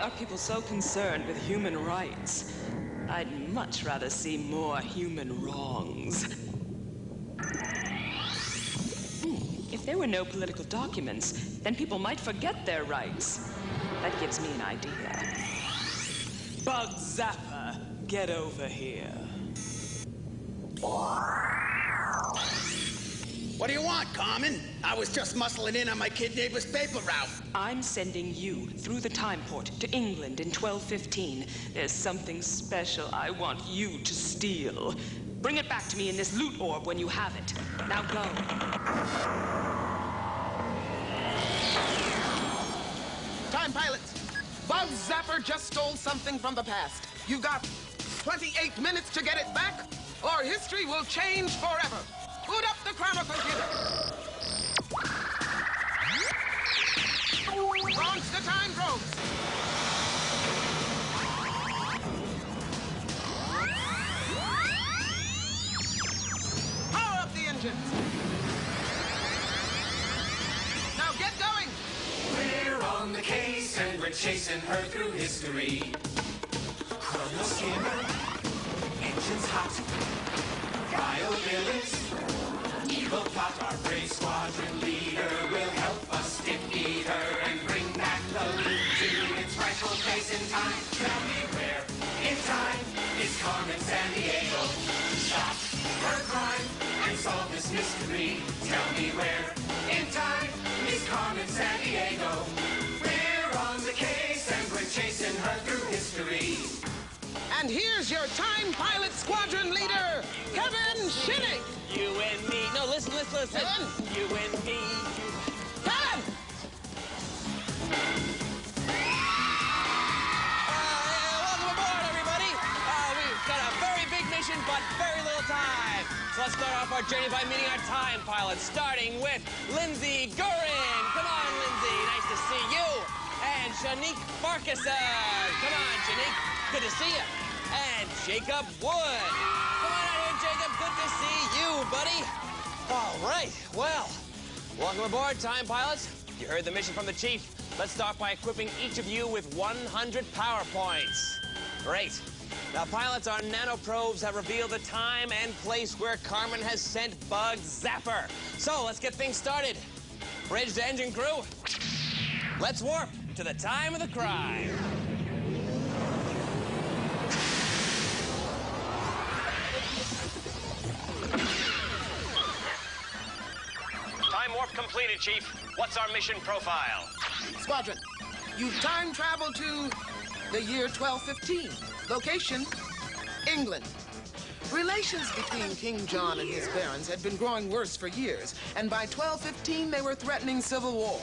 are people so concerned with human rights? I'd much rather see more human wrongs. If there were no political documents, then people might forget their rights. That gives me an idea. Bug Zapper, get over here. What do you want, Carmen? I was just muscling in on my kid neighbor's paper route. I'm sending you through the time port to England in 1215. There's something special I want you to steal. Bring it back to me in this loot orb when you have it. Now go. Time pilots, Bug Zapper just stole something from the past. You've got 28 minutes to get it back, or history will change forever. Boot up the chrono computer. Launch the time probes. Power up the engines. Now get going. We're on the case and we're chasing her through history. Chrono skimmer, engines hot, biovillains. Evil plot, our brave squadron leader will help us defeat her and bring back the loot to its rightful place in time. Tell me where in time is Carmen Sandiego to stop her crime and solve this mystery. Tell me where in time is Carmen Sandiego. We're on the case and we're chasing her through history. And here's your time pilot squadron leader, Kevin Shinnick. You and me. No, listen. Kevin. You and me. Kevin! Welcome aboard, everybody. We've got a very big mission, but very little time. So let's start off our journey by meeting our time pilots, starting with Lindsay Gurin. Come on, Lindsay. Nice to see you. And Shanique Farquharson. Come on, Shanique. Good to see you. And Jacob Wood. Come on out here, Jacob. Good to see you, buddy. All right. Well, welcome aboard, time pilots. You heard the mission from the chief. Let's start by equipping each of you with 100 power points. Great. Now, pilots, our nanoprobes have revealed the time and place where Carmen has sent Bug Zapper. So let's get things started. Bridge to engine crew. Let's warp to the time of the crime. Time warp completed, Chief. What's our mission profile? Squadron, you've time traveled to the year 1215. Location, England. Relations between King John and his barons had been growing worse for years, and by 1215 they were threatening civil war.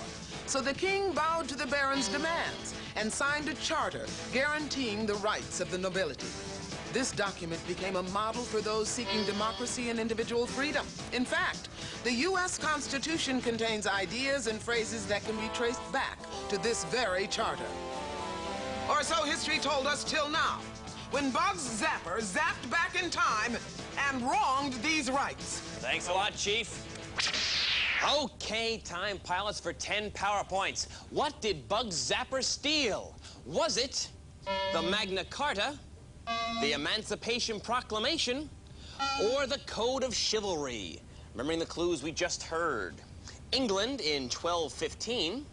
So the king bowed to the barons' demands and signed a charter guaranteeing the rights of the nobility. This document became a model for those seeking democracy and individual freedom. In fact, the U.S. Constitution contains ideas and phrases that can be traced back to this very charter. Or so history told us till now, when Bug Zapper zapped back in time and wronged these rights. Thanks a lot, Chief. Okay, time pilots, for 10 power points. What did Bug Zapper steal? Was it the Magna Carta, the Emancipation Proclamation, or the Code of Chivalry? Remembering the clues we just heard. England in 1215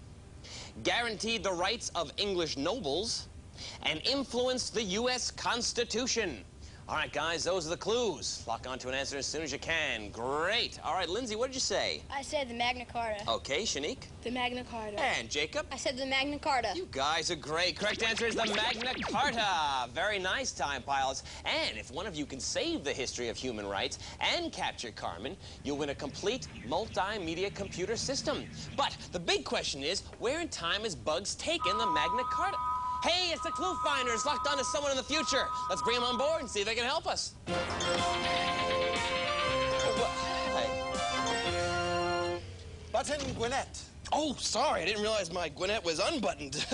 guaranteed the rights of English nobles and influenced the U.S. Constitution. All right, guys, those are the clues. Lock on to an answer as soon as you can. Great. All right, Lindsay, what did you say? I said the Magna Carta. Okay, Shanique? The Magna Carta. And Jacob? I said the Magna Carta. You guys are great. Correct answer is the Magna Carta. Very nice, time pilots. And if one of you can save the history of human rights and capture Carmen, you'll win a complete multimedia computer system. But the big question is, where in time has Bugs taken the Magna Carta? Hey, it's the clue finders locked onto someone in the future. Let's bring them on board and see if they can help us. Button Gwinnett. Oh, sorry, I didn't realize my Gwinnett was unbuttoned.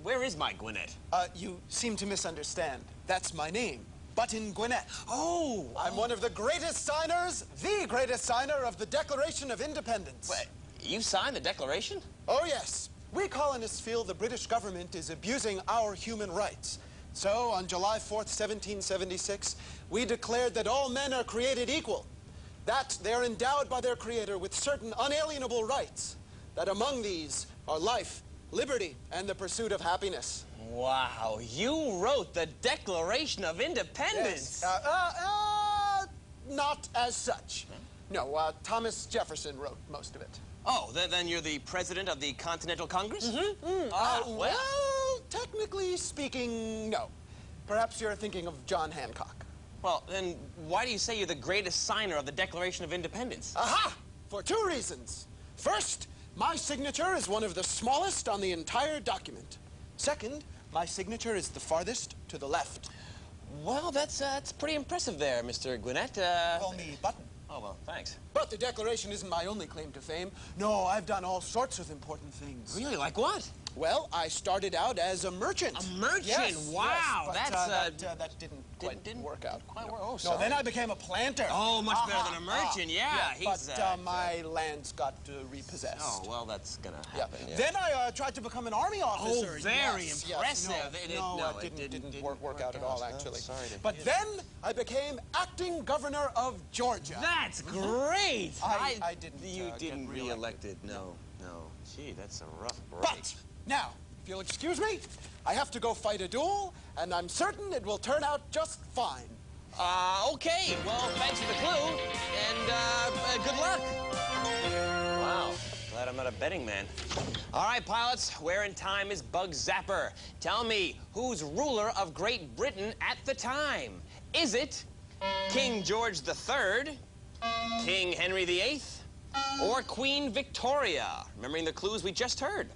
Where is my Gwinnett? You seem to misunderstand. That's my name, Button Gwinnett. Oh! I'm one of the greatest signers, the greatest signer of the Declaration of Independence. Wait, you signed the Declaration? Oh, yes. we colonists feel the British government is abusing our human rights. So, on July 4th, 1776, we declared that all men are created equal, that they're endowed by their Creator with certain unalienable rights, that among these are life, liberty, and the pursuit of happiness. Wow, you wrote the Declaration of Independence. Yes. Not as such. No, Thomas Jefferson wrote most of it. Oh, then you're the president of the Continental Congress? Well, technically speaking, no. Perhaps you're thinking of John Hancock. Well, then why do you say you're the greatest signer of the Declaration of Independence? Aha! For two reasons. First, my signature is one of the smallest on the entire document. Second, my signature is the farthest to the left. Well, that's pretty impressive there, Mr. Gwinnett. Call me Button. Oh, well, thanks. But the Declaration isn't my only claim to fame. No, I've done all sorts of important things. Really? Like what? Well, I started out as a merchant. A merchant? Yes, Wow, yes, that's... that didn't quite work out. Quite work. Oh, sorry. No, then I became a planter. Oh, much better than a merchant, yeah. But my lands got repossessed. Oh, well, that's gonna happen. Yeah. Then I tried to become an army officer. Oh, very yes, impressive. Yes. No, it didn't work out at all, actually. Sorry to but then I became acting governor of Georgia. That's great. I didn't. You didn't get re-elected. No. Gee, that's a rough break. But now, if you'll excuse me, I have to go fight a duel, and I'm certain it will turn out just fine. Okay. Well, thanks for the clue, and good luck. Wow. Glad I'm not a betting man. All right, pilots, where in time is Bug Zapper? Tell me, who's ruler of Great Britain at the time? Is it King George III, King Henry VIII, or Queen Victoria? Remembering the clues we just heard.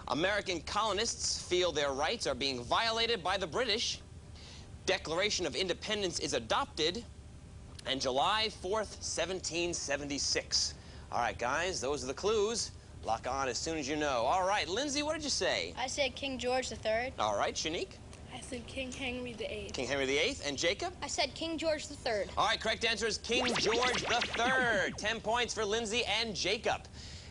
American colonists feel their rights are being violated by the British. Declaration of Independence is adopted. And July 4th, 1776. All right, guys, those are the clues. Lock on as soon as you know. All right, Lindsay, what did you say? I said King George III. All right, Shanique? I said King Henry VIII. King Henry VIII. And Jacob? I said King George III. All right, correct answer is King George III. 10 points for Lindsay and Jacob.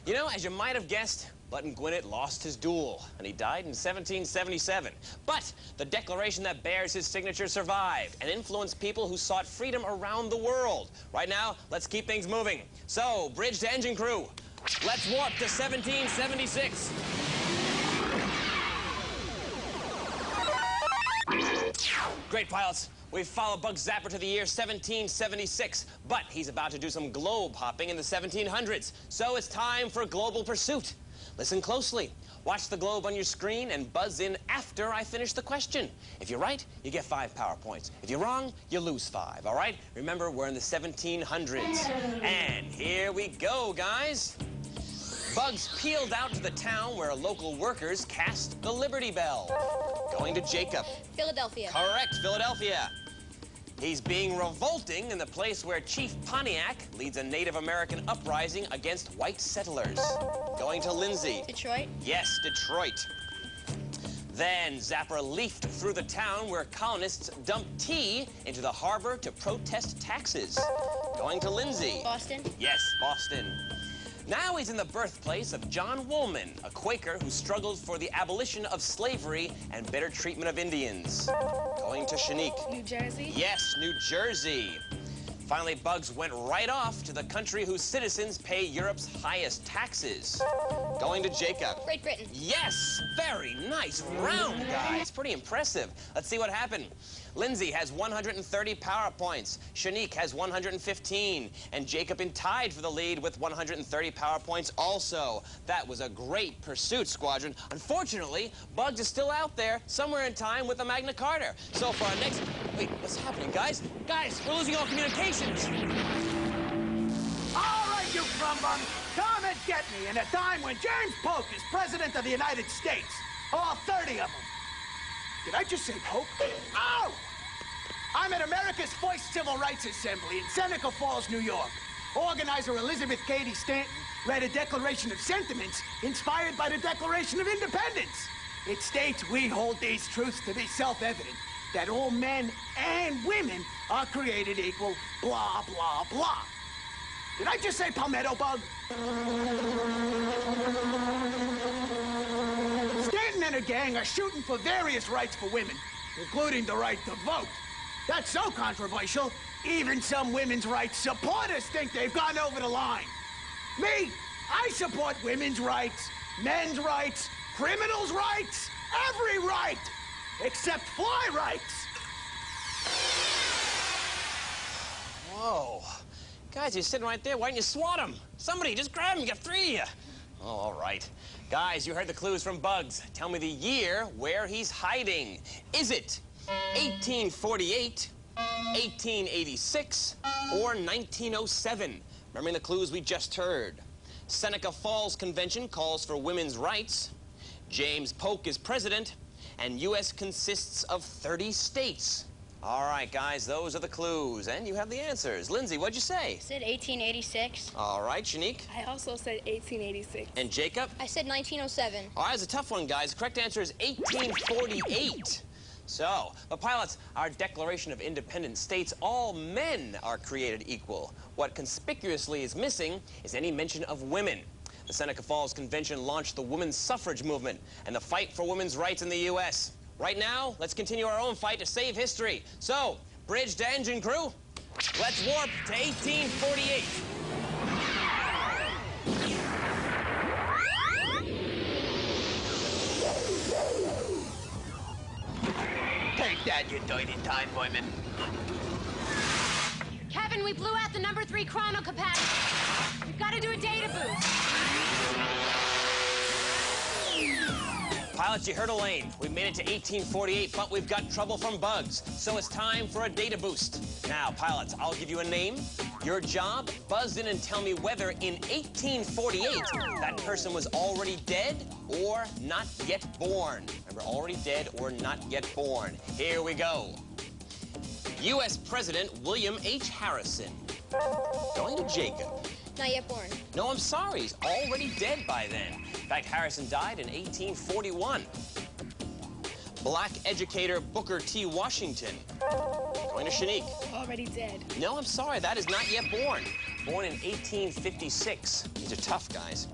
You know, as you might have guessed, Button Gwinnett lost his duel, and he died in 1777. But the declaration that bears his signature survived and influenced people who sought freedom around the world. Right now, let's keep things moving. So, bridge to engine crew. Let's warp to 1776. Great, pilots. We've followed Bug Zapper to the year 1776, but he's about to do some globe hopping in the 1700s. So it's time for global pursuit. Listen closely. Watch the globe on your screen and buzz in after I finish the question. If you're right, you get 5 power points. If you're wrong, you lose 5, all right? Remember, we're in the 1700s. And here we go, guys. Bugs peeled out to the town where local workers cast the Liberty Bell. Going to Jacob. Philadelphia. Correct, Philadelphia. He's being revolting in the place where Chief Pontiac leads a Native American uprising against white settlers. Going to Lindsay. Detroit. Yes, Detroit. Then Zapper leafed through the town where colonists dumped tea into the harbor to protest taxes. Going to Lindsay. Boston. Yes, Boston. Now he's in the birthplace of John Woolman, a Quaker who struggled for the abolition of slavery and better treatment of Indians. Going to Shanique. New Jersey. Yes, New Jersey. Finally, Bugs went right off to the country whose citizens pay Europe's highest taxes. Going to Jacob. Great Britain. Yes, very nice round, guys. Pretty impressive. Let's see what happened. Lindsay has 130 power points. Shanique has 115. And Jacob tied for the lead with 130 power points also. That was a great pursuit, Squadron. Unfortunately, Bugs is still out there somewhere in time with the Magna Carta. So for our next... Wait, what's happening, guys? Guys, we're losing all communications. All right, you crumbum. Come and get me in a time when James Polk is President of the United States. All 30 of them. Did I just say Polk? Oh! I'm at America's First Civil Rights Assembly in Seneca Falls, New York. Organizer Elizabeth Cady Stanton read a declaration of sentiments inspired by the Declaration of Independence. It states we hold these truths to be self-evident, that all men and women are created equal, blah, blah, blah. Did I just say palmetto bug? and a gang are shooting for various rights for women, including the right to vote. That's so controversial, even some women's rights supporters think they've gone over the line. Me, I support women's rights, men's rights, criminals' rights, every right, except fly rights. Whoa. Guys, you're sitting right there. Why didn't you swat him? Somebody, just grab him. You got three of you. Oh, all right. Guys, you heard the clues from Bugs. Tell me the year where he's hiding. Is it 1848, 1886, or 1907? Remembering the clues we just heard. Seneca Falls Convention calls for women's rights. James Polk is president. And U.S. consists of 30 states. All right, guys, those are the clues. And you have the answers. Lindsay, what'd you say? I said 1886. All right, Shanique. I also said 1886. And Jacob? I said 1907. All right, it's a tough one, guys. The correct answer is 1848. So, but pilots, our Declaration of Independence states all men are created equal. What conspicuously is missing is any mention of women. The Seneca Falls Convention launched the women's suffrage movement and the fight for women's rights in the U.S. Right now, let's continue our own fight to save history. So, bridge to engine crew, let's warp to 1848. Take that, you dirty time women. Kevin, we blew out the number 3 chrono capacitor. We've got to do a data boost. Pilots, you heard Elaine. We made it to 1848, but we've got trouble from Bugs. So it's time for a data boost. Now, pilots, I'll give you a name. Your job, buzz in and tell me whether in 1848 that person was already dead or not yet born. Remember, already dead or not yet born. Here we go. U.S. President William H. Harrison. Going to Jacob. Not yet born. No, I'm sorry. He's already dead by then. In fact, Harrison died in 1841. Black educator Booker T. Washington. Going to Shanique. Already dead. No, I'm sorry. That is not yet born. Born in 1856. These are tough, guys.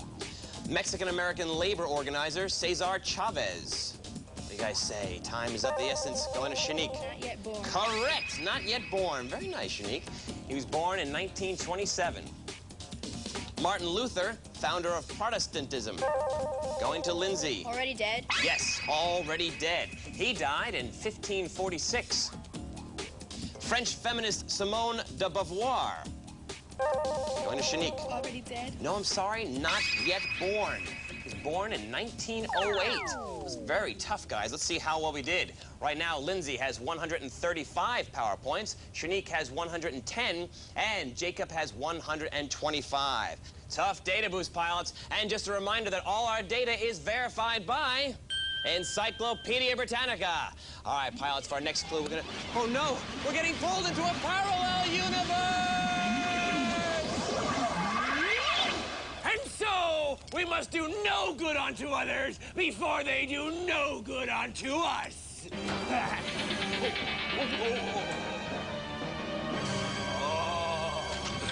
Mexican-American labor organizer Cesar Chavez. What do you guys say? Time is of the essence. Going to Shanique. Not yet born. Correct. Not yet born. Very nice, Shanique. He was born in 1927. Martin Luther, founder of Protestantism. Going to Lindsay. Already dead? Yes, already dead. He died in 1546. French feminist Simone de Beauvoir. Going to Shanique. Already dead? No, I'm sorry, not yet born. He was born in 1908. It was very tough, guys. Let's see how well we did. Right now, Lindsay has 135 power points, Shanique has 110, and Jacob has 125. Tough data boost, pilots. And just a reminder that all our data is verified by Encyclopedia Britannica. All right, pilots, for our next clue, we're gonna... Oh, no! We're getting pulled into a parallel universe! And so, we must do no good unto others before they do no good unto us.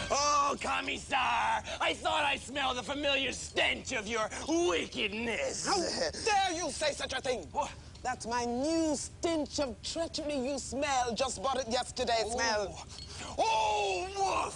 Oh, Commissar, I thought I smelled the familiar stench of your wickedness. How dare you say such a thing? That's my new stench of treachery you smell. Just bought it yesterday, smell. Oh, woof!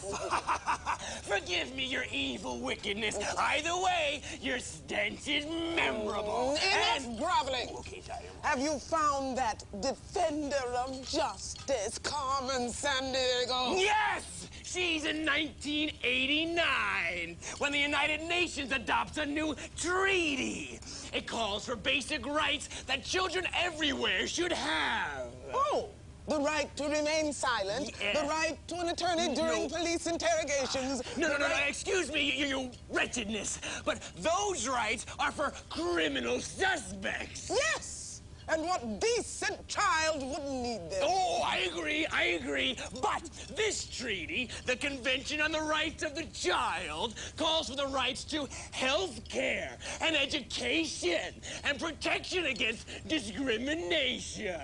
Forgive me your evil wickedness. Either way, your stench is memorable. Enough groveling. Okay, sorry. Have you found that defender of justice, Carmen Sandiego? Yes! She's in 1989, when the United Nations adopts a new treaty. It calls for basic rights that children everywhere should have. Oh! The right to remain silent, Yeah. the right to an attorney during police interrogations. No, excuse me, you wretchedness. But those rights are for criminal suspects. Yes! And what decent child wouldn't need them? Oh, I agree. But this treaty, the Convention on the Rights of the Child, calls for the rights to health care and education and protection against discrimination.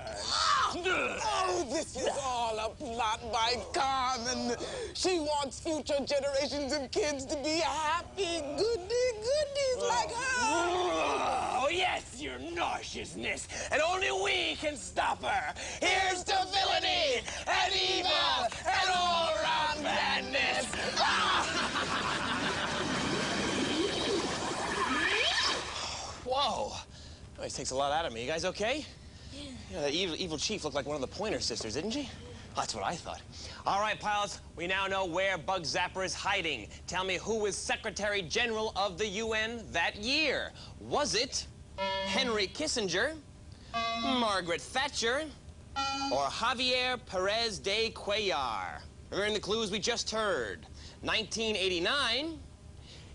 Oh, this is all a plot by Carmen. She wants future generations of kids to be happy, goodies like her. Oh, yes, you're obnoxiousness, and only we can stop her. Here's to villainy and evil and all-around madness. Whoa. Always takes a lot out of me. You guys okay? Yeah, that evil chief looked like one of the Pointer Sisters, didn't she? That's what I thought. All right, pilots, we now know where Bug Zapper is hiding. Tell me who was Secretary General of the UN that year. Was it Henry Kissinger, Margaret Thatcher, or Javier Perez de Cuellar? Remembering the clues we just heard. 1989,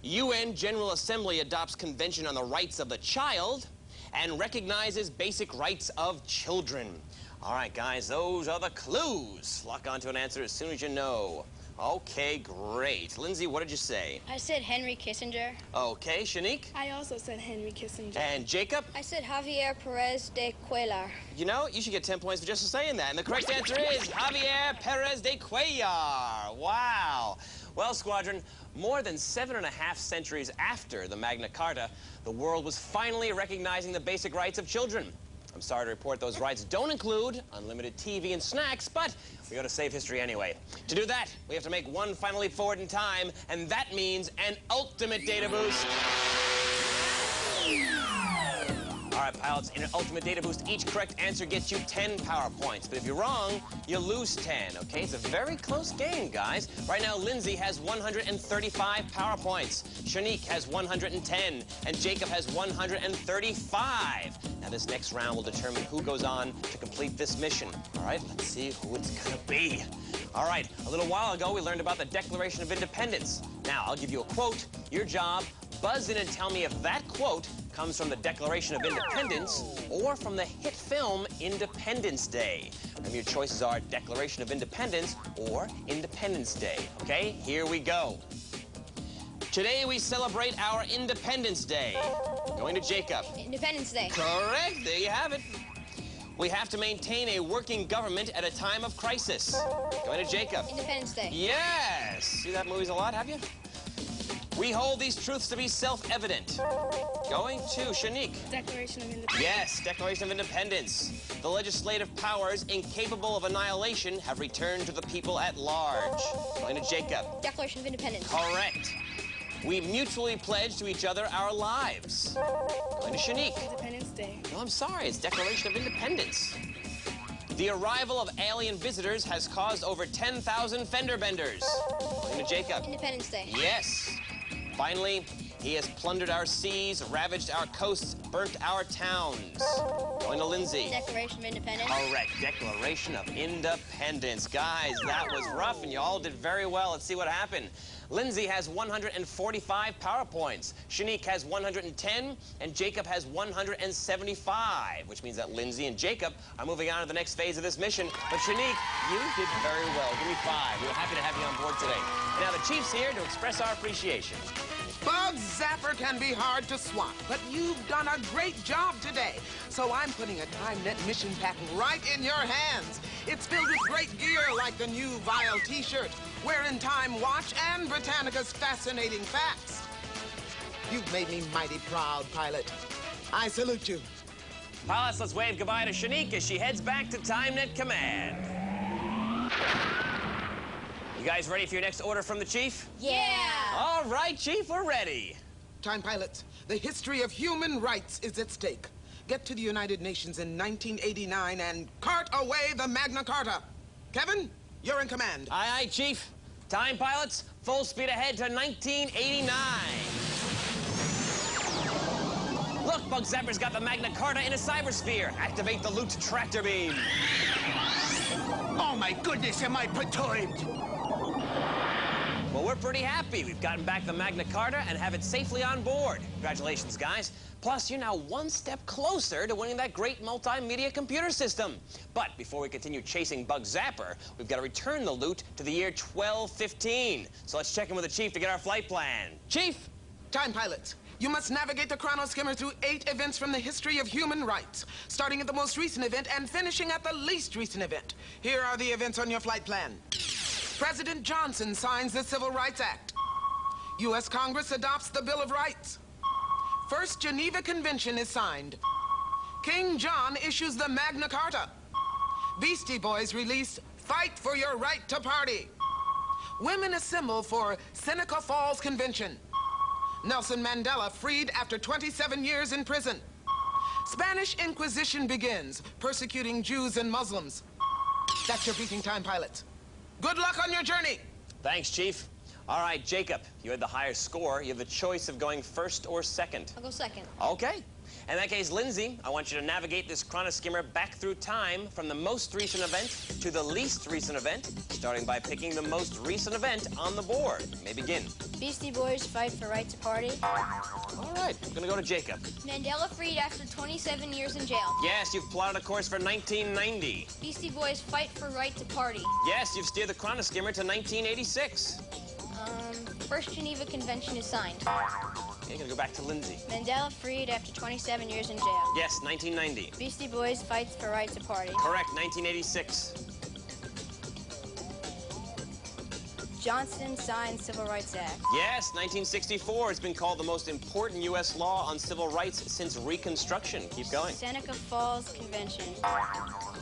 UN General Assembly adopts Convention on the Rights of the Child and recognizes basic rights of children. All right, guys, those are the clues. Lock onto an answer as soon as you know. Okay, great. Lindsay, what did you say? I said Henry Kissinger. Okay, Shanique? I also said Henry Kissinger. And Jacob? I said Javier Perez de Cuellar. You know, you should get 10 points for just saying that. And the correct answer is Javier Perez de Cuellar. Wow. Well, Squadron, more than 7.5 centuries after the Magna Carta, the world was finally recognizing the basic rights of children. I'm sorry to report those rights don't include unlimited TV and snacks, but we got to save history anyway. To do that, we have to make one final leap forward in time, and that means an ultimate data boost. All right, pilots, in an ultimate data boost, each correct answer gets you 10 power points. But if you're wrong, you lose 10, okay? It's a very close game, guys. Right now, Lindsay has 135 power points. Shanique has 110, and Jacob has 135. Now, this next round will determine who goes on to complete this mission. All right, let's see who it's gonna be. All right, a little while ago, we learned about the Declaration of Independence. Now, I'll give you a quote. Your job, buzz in and tell me if that quote comes from the Declaration of Independence or from the hit film Independence Day. And your choices are Declaration of Independence or Independence Day. Okay, here we go. Today we celebrate our Independence Day. Going to Jacob. Independence Day. Correct, there you have it. We have to maintain a working government at a time of crisis. Going to Jacob. Independence Day. Yes! See that movies a lot, have you? We hold these truths to be self-evident. Going to Shanique. Declaration of Independence. Yes, Declaration of Independence. The legislative powers incapable of annihilation have returned to the people at large. Going to Jacob. Declaration of Independence. Correct. We mutually pledge to each other our lives. Going to Shanique. Independence Day. No, I'm sorry, it's Declaration of Independence. The arrival of alien visitors has caused over 10,000 fender benders. Going to Jacob. Independence Day. Yes. Finally, he has plundered our seas, ravaged our coasts, burnt our towns. Going to Lindsay. Declaration of Independence. Correct. Declaration of Independence. Guys, that was rough, and you all did very well. Let's see what happened. Lindsay has 145 power points. Shanique has 110, and Jacob has 175, which means that Lindsay and Jacob are moving on to the next phase of this mission. But Shanique, you did very well. Give me 5. We're happy to have you on board today. And now the Chief's here to express our appreciation. Bug Zapper can be hard to swat, but you've done a great job today. So I'm putting a TimeNet mission pack right in your hands. It's filled with great gear like the new Vile t-shirt, Where in Time Watch, and Britannica's fascinating facts. You've made me mighty proud, pilot. I salute you. Pilots, let's wave goodbye to Shanique as she heads back to TimeNet Command. You guys ready for your next order from the Chief? Yeah! All right, Chief, we're ready. Time pilots, the history of human rights is at stake. Get to the United Nations in 1989 and cart away the Magna Carta. Kevin, you're in command. Aye, aye, Chief. Time pilots, full speed ahead to 1989. Look, Bug Zapper's got the Magna Carta in a cybersphere. Activate the loot tractor beam. Oh my goodness, am I perturbed? Well, we're pretty happy. We've gotten back the Magna Carta and have it safely on board. Congratulations, guys. Plus, you're now one step closer to winning that great multimedia computer system. But before we continue chasing Bug Zapper, we've got to return the loot to the year 1215. So let's check in with the Chief to get our flight plan. Chief! Time pilots, you must navigate the Chrono Skimmer through 8 events from the history of human rights, starting at the most recent event and finishing at the least recent event. Here are the events on your flight plan. President Johnson signs the Civil Rights Act. U.S. Congress adopts the Bill of Rights. First Geneva Convention is signed. King John issues the Magna Carta. Beastie Boys release Fight for Your Right to Party. Women assemble for Seneca Falls Convention. Nelson Mandela freed after 27 years in prison. Spanish Inquisition begins, persecuting Jews and Muslims. That's your beating time, pilots. Good luck on your journey. Thanks, Chief. All right, Jacob, you had the higher score. You have the choice of going first or second. I'll go second. Okay. In that case, Lindsay, I want you to navigate this chronoskimmer back through time from the most recent event to the least recent event, starting by picking the most recent event on the board. You may begin. Beastie Boys fight for right to party. All right, I'm gonna go to Jacob. Mandela freed after 27 years in jail. Yes, you've plotted a course for 1990. Beastie Boys fight for right to party. Yes, you've steered the chronoskimmer to 1986. First Geneva Convention is signed. Okay, gonna go back to Lindsay. Mandela freed after 27 years in jail. Yes, 1990. Beastie Boys fights for right to party. Correct, 1986. Johnson signed Civil Rights Act. Yes, 1964. It's been called the most important U.S. law on civil rights since Reconstruction. Keep going. Seneca Falls Convention.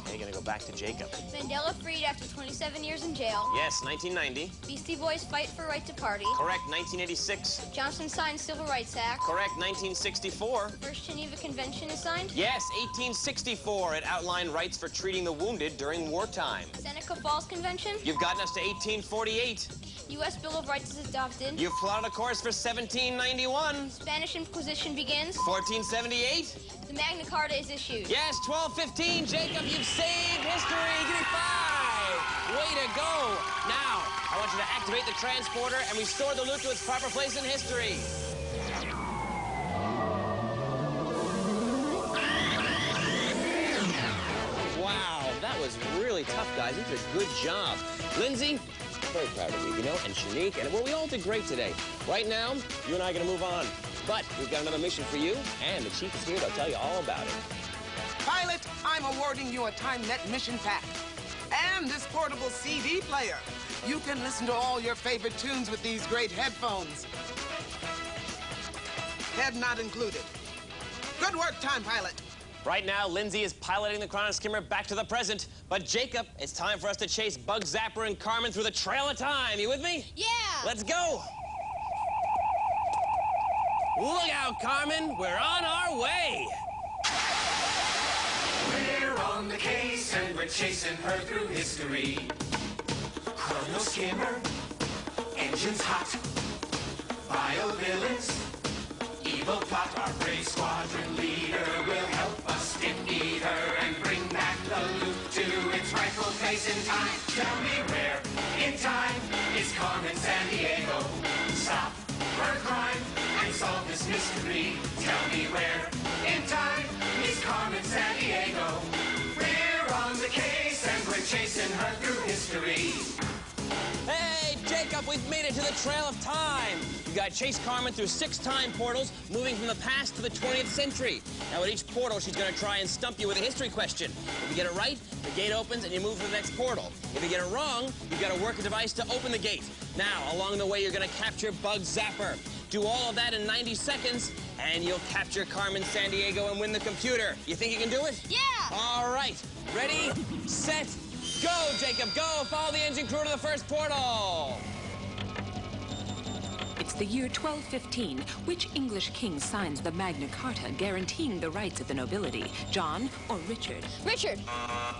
Okay, gonna go back to Jacob. Mandela freed after 27 years in jail. Yes, 1990. Beastie Boys fight for right to party. Correct, 1986. Johnson signed Civil Rights Act. Correct, 1964. First Geneva Convention is signed. Yes, 1864. It outlined rights for treating the wounded during wartime. Seneca Falls Convention. You've gotten us to 1848. U.S. Bill of Rights is adopted. You've plotted a course for 1791. Spanish Inquisition begins. 1478. The Magna Carta is issued. Yes, 1215. Jacob, you've saved history. Give me 5. Way to go. Now, I want you to activate the transporter and restore the loot to its proper place in history. Wow, that was really tough, guys. You did a good job. Lindsay, very proud of you, you know, and Shanique, and well, we all did great today. Right now, you and I are going to move on. But we've got another mission for you, and the Chief is here to tell you all about it. Pilot, I'm awarding you a TimeNet mission pack. And this portable CD player. You can listen to all your favorite tunes with these great headphones. Head not included. Good work, Time Pilot. Right now, Lindsay is piloting the chronoskimmer back to the present. But Jacob, it's time for us to chase Bug Zapper and Carmen through the trail of time. You with me? Yeah! Let's go! Look out, Carmen! We're on our way! We're on the case and we're chasing her through history. Chrono skimmer, engines hot, bio villains, evil plot. Our brave squadron leader will help us defeat her and bring back the loot to its rightful place in time. Tell me where in time is Carmen Sandiego? Stop her crime and solve this mystery. Tell me where in time is Carmen Sandiego? We're on the case and we're chasing her through history. Hey, Jacob, we've made it to the trail of time. You gotta chase Carmen through 6 time portals, moving from the past to the 20th century. Now, at each portal, she's gonna try and stump you with a history question. If you get it right, the gate opens and you move to the next portal. If you get it wrong, you've gotta work a device to open the gate. Now, along the way, you're gonna capture Bug Zapper. Do all of that in 90 seconds, and you'll capture Carmen Sandiego and win the computer. You think you can do it? Yeah! All right. Ready, set, go, Jacob, go. Follow the engine crew to the first portal. It's the year 1215. Which English king signs the Magna Carta guaranteeing the rights of the nobility? John or Richard? Richard!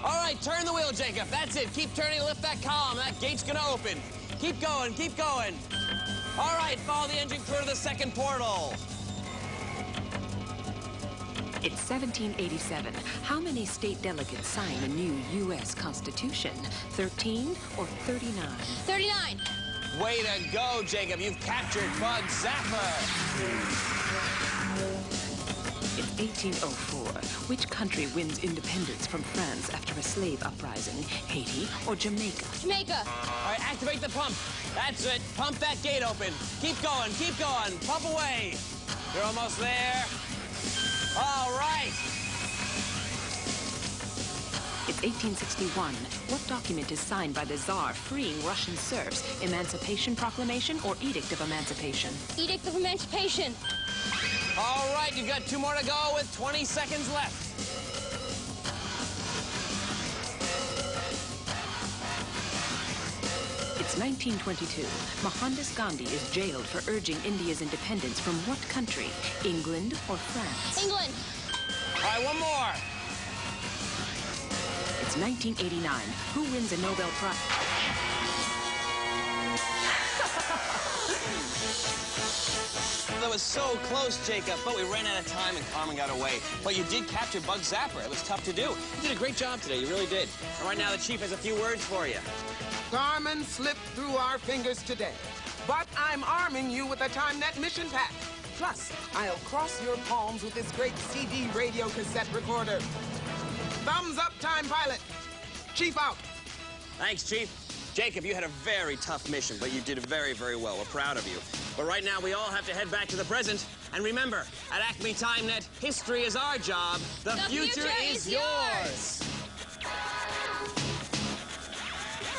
All right, turn the wheel, Jacob. That's it. Keep turning, lift that column. That gate's gonna open. Keep going, keep going. All right, follow the engine crew to the second portal. It's 1787. How many state delegates sign a new U.S. Constitution? 13 or 39? 39! Way to go, Jacob. You've captured Bug Zapper. It's 1804. Which country wins independence from France after a slave uprising? Haiti or Jamaica? Jamaica! All right, activate the pump. That's it. Pump that gate open. Keep going, keep going. Pump away. You're almost there. All right. It's 1861. What document is signed by the Tsar freeing Russian serfs? Emancipation Proclamation or Edict of Emancipation? Edict of Emancipation! All right, you've got 2 more to go with 20 seconds left. It's 1922. Mohandas Gandhi is jailed for urging India's independence from what country? England or France? England. All right, one more. It's 1989. Who wins a Nobel Prize? That was so close, Jacob, but we ran out of time and Carmen got away. But you did capture Bug Zapper. It was tough to do. You did a great job today. You really did. And right now, the Chief has a few words for you. Carmen slipped through our fingers today, but I'm arming you with a TimeNet mission pack. Plus, I'll cross your palms with this great CD radio cassette recorder. Thumbs up, Time Pilot. Chief out. Thanks, Chief. Jacob, you had a very tough mission, but you did very, very well. We're proud of you. But right now, we all have to head back to the present. And remember, at Acme TimeNet, history is our job. The future is yours.